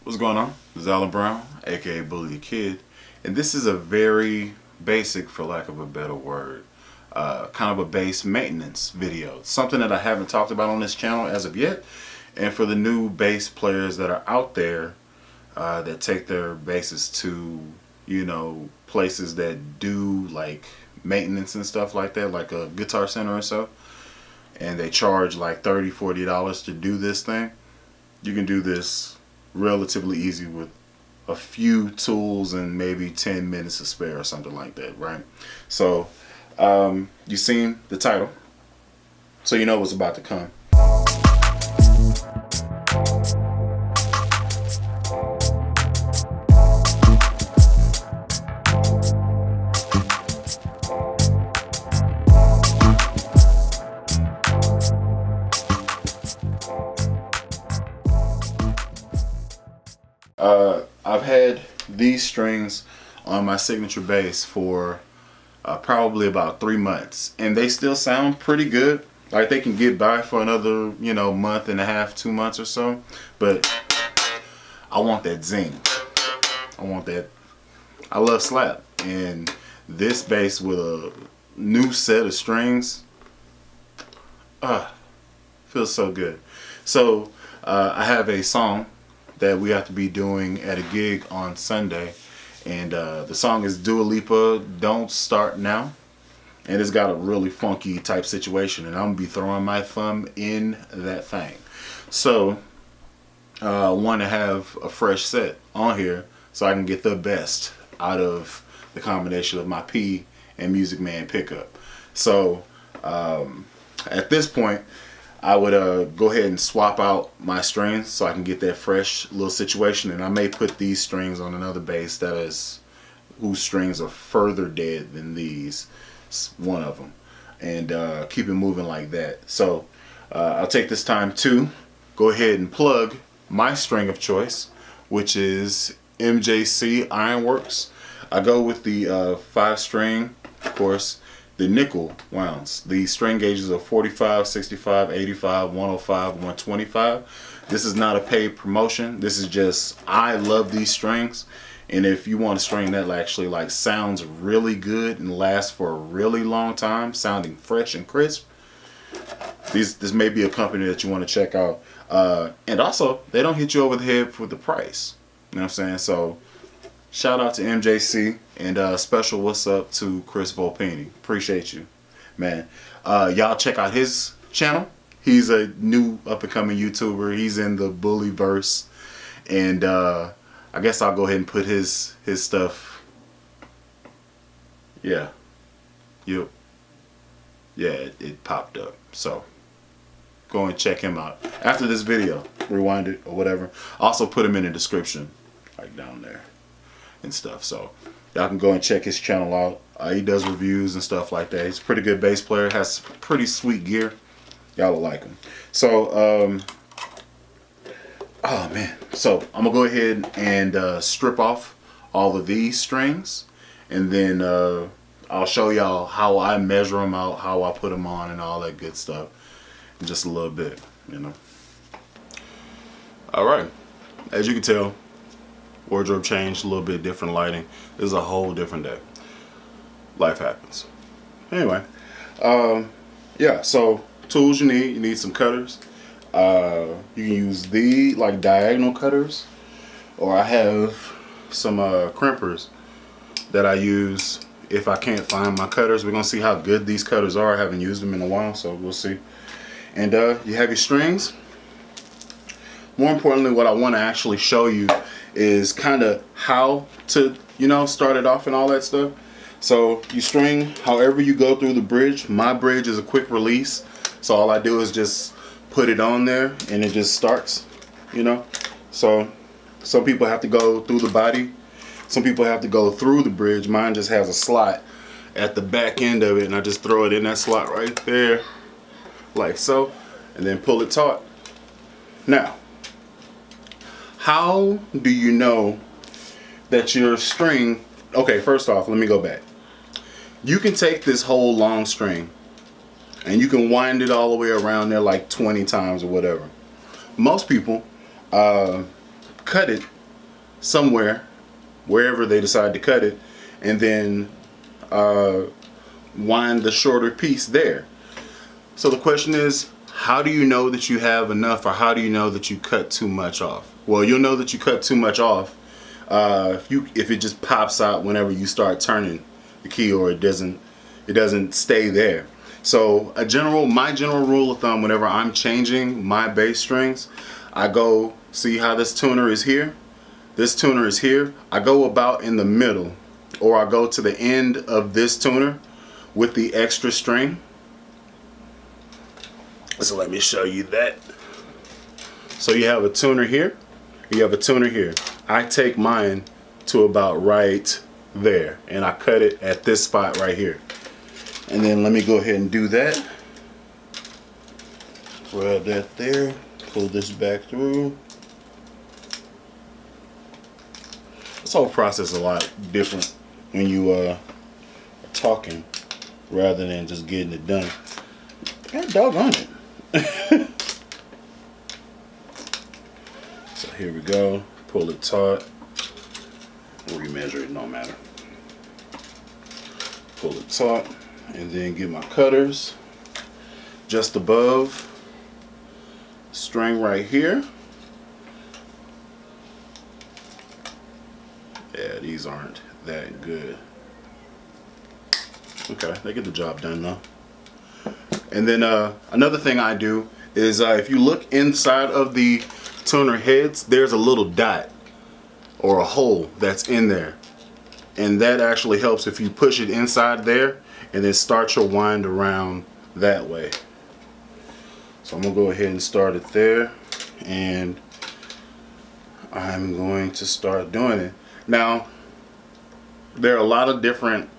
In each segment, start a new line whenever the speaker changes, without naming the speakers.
What's going on? This is Alan Brown, aka Bully the Kid, and this is a very basic, for lack of a better word, kind of a bass maintenance video. It's something that I haven't talked about on this channel as of yet, and for the new bass players that are out there that take their basses to, places that do like maintenance and stuff like that, like a Guitar Center or so, and they charge like $30–$40 to do this thing. You can do this relatively easy with a few tools and maybe 10 minutes to spare or something like that, right? So you've seen the title, so you know what's about to come. I've had these strings on my signature bass for probably about 3 months, and they still sound pretty good. Like they can get by for another, month and a half, 2 months or so. But I want that zing. I want that. I love slap, and this bass with a new set of strings, feels so good. So I have a song that we have to be doing at a gig on Sunday, and the song is Dua Lipa, Don't Start Now, and it's got a really funky type situation, and I'm gonna be throwing my thumb in that thing. So I want to have a fresh set on here so I can get the best out of the combination of my P and Music Man pickup. So at this point I would go ahead and swap out my strings so I can get that fresh little situation, and I may put these strings on another bass that is whose strings are further dead than these, one of them, and keep it moving like that. So I'll take this time to go ahead and plug my string of choice, which is MJC Ironworks. I go with the 5-string, of course, the nickel wounds. The string gauges are 45, 65, 85, 105, 125. This is not a paid promotion. This is just, I love these strings, and if you want a string that actually like sounds really good and lasts for a really long time, sounding fresh and crisp, this may be a company that you want to check out. And also, they don't hit you over the head with the price. You know what I'm saying? So shout out to MJC, and special what's up to Chris Volpini. Appreciate you, man. Y'all check out his channel. He's a new up-and-coming YouTuber. He's in the bully verse, and I guess I'll go ahead and put his stuff. Yeah, yep, yeah, it popped up. So go and check him out after this video. Rewind it or whatever. Also put him in the description, like down there and stuff, so y'all can go and check his channel out. He does reviews and stuff like that. He's a pretty good bass player, has pretty sweet gear. Y'all will like him. So oh man, so I'm gonna go ahead and strip off all of these strings, and then I'll show y'all how I measure them out, how I put them on, and all that good stuff in just a little bit, Alright, as you can tell, wardrobe changed, a little bit different lighting. This is a whole different day. Life happens. Anyway, yeah, so tools you need some cutters. You can use the like diagonal cutters, or I have some crimpers that I use if I can't find my cutters. We're gonna see how good these cutters are. I haven't used them in a while, so we'll see. And you have your strings. More importantly, what I want to actually show you is kind of how to, start it off and all that stuff. So you string however you go through the bridge. My bridge is a quick release, so all I do is just put it on there and it just starts, So some people have to go through the body, some people have to go through the bridge. Mine just has a slot at the back end of it, and I just throw it in that slot right there, like so, and then pull it taut. Now, how do you know that your string, okay, first off, let me go back. You can take this whole long string and you can wind it all the way around there like 20 times or whatever. Most people cut cut it somewhere, wherever they decide to cut it, and then wind the shorter piece there. So the question is, how do you know that you have enough, or how do you know that you cut too much off? Well, you'll know that you cut too much off if it just pops out whenever you start turning the key, or it doesn't stay there. So my general rule of thumb, whenever I'm changing my bass strings, I go, see how this tuner is here? This tuner is here. I go about in the middle, or I go to the end of this tuner with the extra string. So let me show you that. So you have a tuner here, you have a tuner here. I take mine to about right there, and I cut it at this spot right here. And then let me go ahead and do that. Grab that there, pull this back through. This whole process is a lot different when you are talking rather than just getting it done. God doggone it. So here we go. Pull it taut. Remeasure it, no matter. Pull it taut, and then get my cutters just above string right here. Yeah, these aren't that good. Okay, they get the job done though. And then another thing I do is if you look inside of the tuner heads, there's a little dot or a hole that's in there. And that actually helps if you push it inside there and then start your wind around that way. So I'm going to go ahead and start it there, and I'm going to start doing it. Now, there are a lot of different,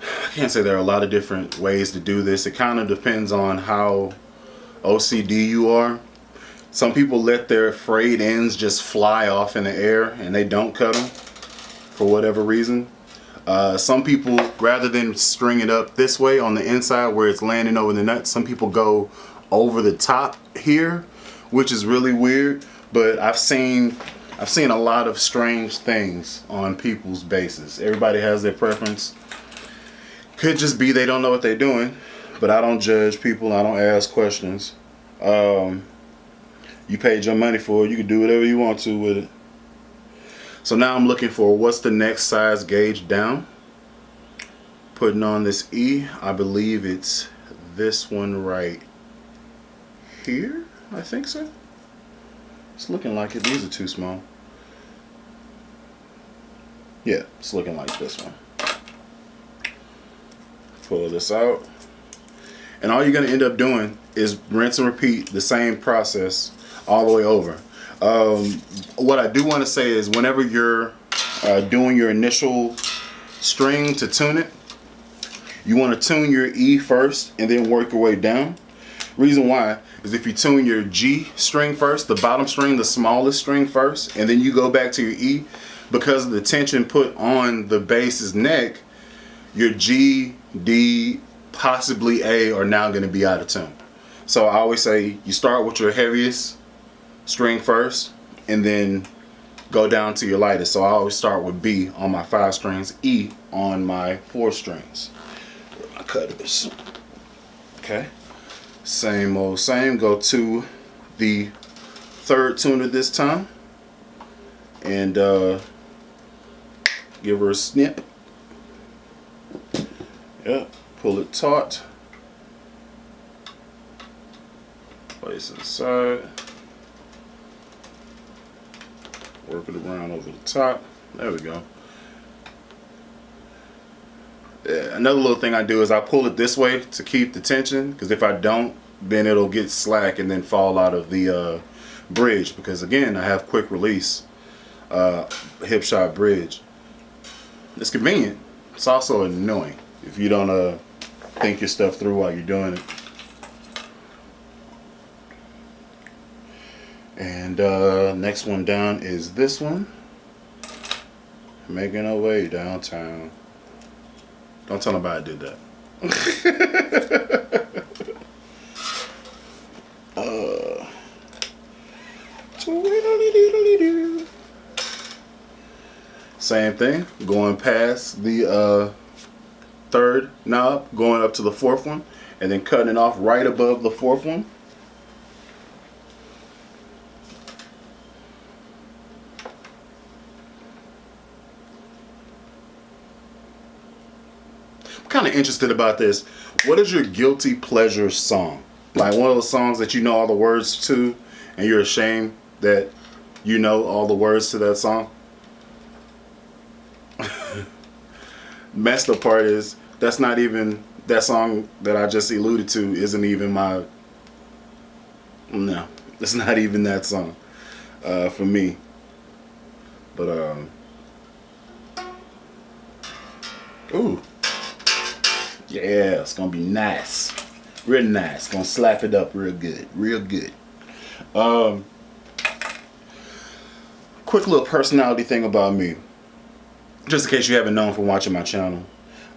I can't say there are a lot of different ways to do this. It kind of depends on how OCD you are. Some people let their frayed ends just fly off in the air and they don't cut them for whatever reason. Some people, rather than string it up this way on the inside where it's landing over the nut, some people go over the top here, which is really weird. But I've seen a lot of strange things on people's basses. Everybody has their preference. Could just be they don't know what they're doing, but I don't judge people. I don't ask questions. You paid your money for it. You can do whatever you want to with it. So now I'm looking for what's the next size gauge down. Putting on this E. I believe it's this one right here. I think so. It's looking like it. These are too small. Yeah, it's looking like this one. Pull this out. And all you're going to end up doing is rinse and repeat the same process all the way over. What I do want to say is whenever you're doing your initial string to tune it, you want to tune your E first and then work your way down. Reason why is if you tune your G string first, the bottom string, the smallest string first, and then you go back to your E, because of the tension put on the bass's neck, your G, D, possibly A are now going to be out of tune. So I always say you start with your heaviest string first and then go down to your lightest. So I always start with B on my 5 strings, E on my 4 strings. My cutters. Okay. Same old same. Go to the 3rd tuner this time and give her a snip. Yep. Pull it taut. Place inside. Work it around over the top. There we go. Another little thing I do is I pull it this way to keep the tension, because if I don't, then it'll get slack and then fall out of the bridge, because again I have quick release hip shot bridge. It's convenient. It's also annoying if you don't think your stuff through while you're doing it. And next one down is this one. Making our way downtown. Don't tell nobody I did that. Same thing, going past the third knob, going up to the fourth one, and then cutting it off right above the fourth one. I'm kind of interested about this. What is your guilty pleasure song? Like one of those songs that you know all the words to and you're ashamed that you know all the words to that song? Messed up part is that's not even, that song that I just alluded to isn't even my, no, it's not even that song for me. But ooh, yeah, it's gonna be nice, real nice. Gonna slap it up real good, real good. Quick little personality thing about me, just in case you haven't known from watching my channel.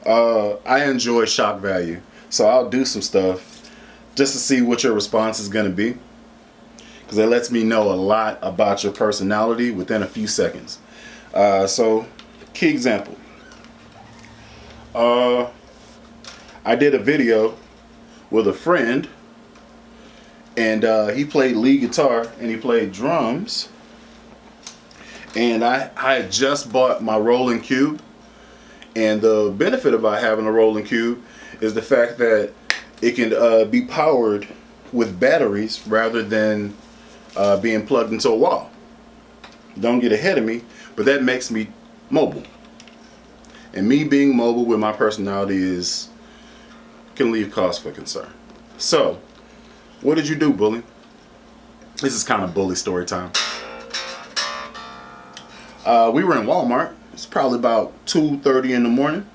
I enjoy shock value, so I'll do some stuff just to see what your response is gonna be, because it lets me know a lot about your personality within a few seconds. So, key example. I did a video with a friend, and he played lead guitar and he played drums, and I had just bought my rolling cube. And the benefit about having a rolling cube is the fact that it can be powered with batteries rather than being plugged into a wall. Don't get ahead of me, but that makes me mobile. And me being mobile with my personality can leave cause for concern. So, what did you do, bully? This is kind of bully story time. We were in Walmart. It's probably about 2:30 in the morning.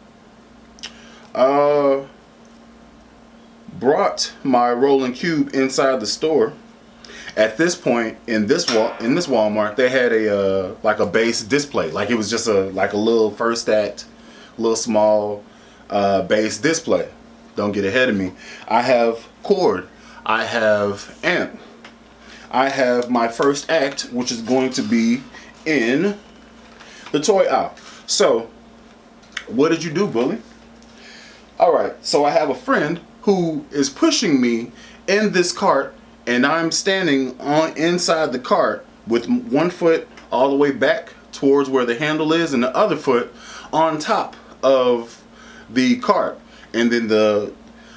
Brought my rolling cube inside the store. At this point in this Walmart, they had a like a base display. Like it was just a little first act, little small bass display. Don't get ahead of me. I have chord. I have amp. I have my first act, which is going to be in the toy aisle. So, what did you do, bully? Alright, so I have a friend who is pushing me in this cart, and I'm standing inside the cart with one foot all the way back towards where the handle is and the other foot on top of the cart. And then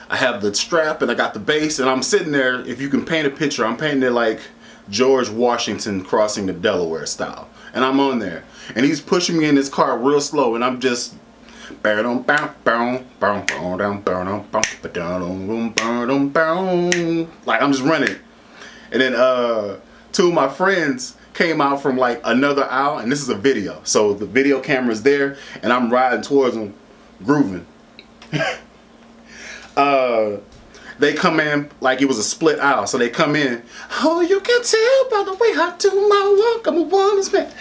I have the strap and I got the base, and I'm sitting there. If you can paint a picture, I'm painting it like George Washington crossing the Delaware style. And I'm on there, and he's pushing me in this cart real slow, and I'm just like I'm just running. And then two of my friends came out from like another aisle, and this is a video, so the video camera's there, and I'm riding towards them, grooving. They come in like it was a split aisle, so they come in. Oh, you can tell by the way I do my walk, I'm a woman's man.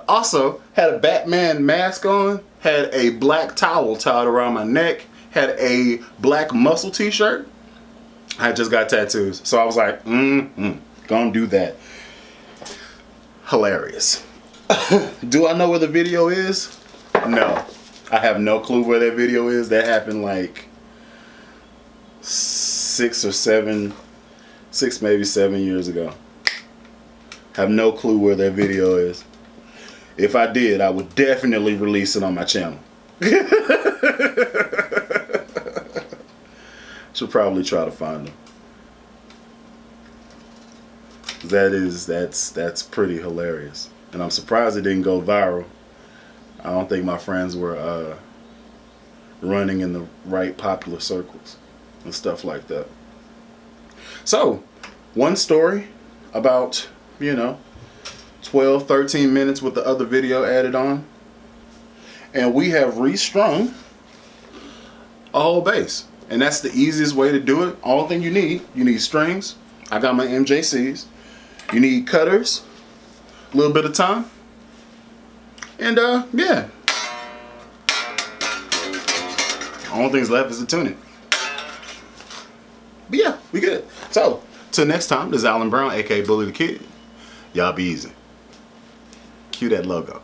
Also had a Batman mask on, had a black towel tied around my neck, had a black muscle t-shirt. I just got tattoos, so I was like, gonna do that. Hilarious. Do I know where the video is? No. I have no clue where that video is. That happened like 6 maybe 7 years ago. Have no clue where that video is. If I did, I would definitely release it on my channel. Should probably try to find them. That's pretty hilarious. And I'm surprised it didn't go viral. I don't think my friends were running in the right popular circles and stuff like that. So, one story about, 12, 13 minutes with the other video added on. And we have restrung a whole bass. And that's the easiest way to do it. All thing you need strings. I got my MJCs. You need cutters, a little bit of time. And yeah. Only thing's left is the tuning. But yeah, we good. So, till next time, this is Alan Brown, aka Bully the Kid. Y'all be easy. Cue that logo.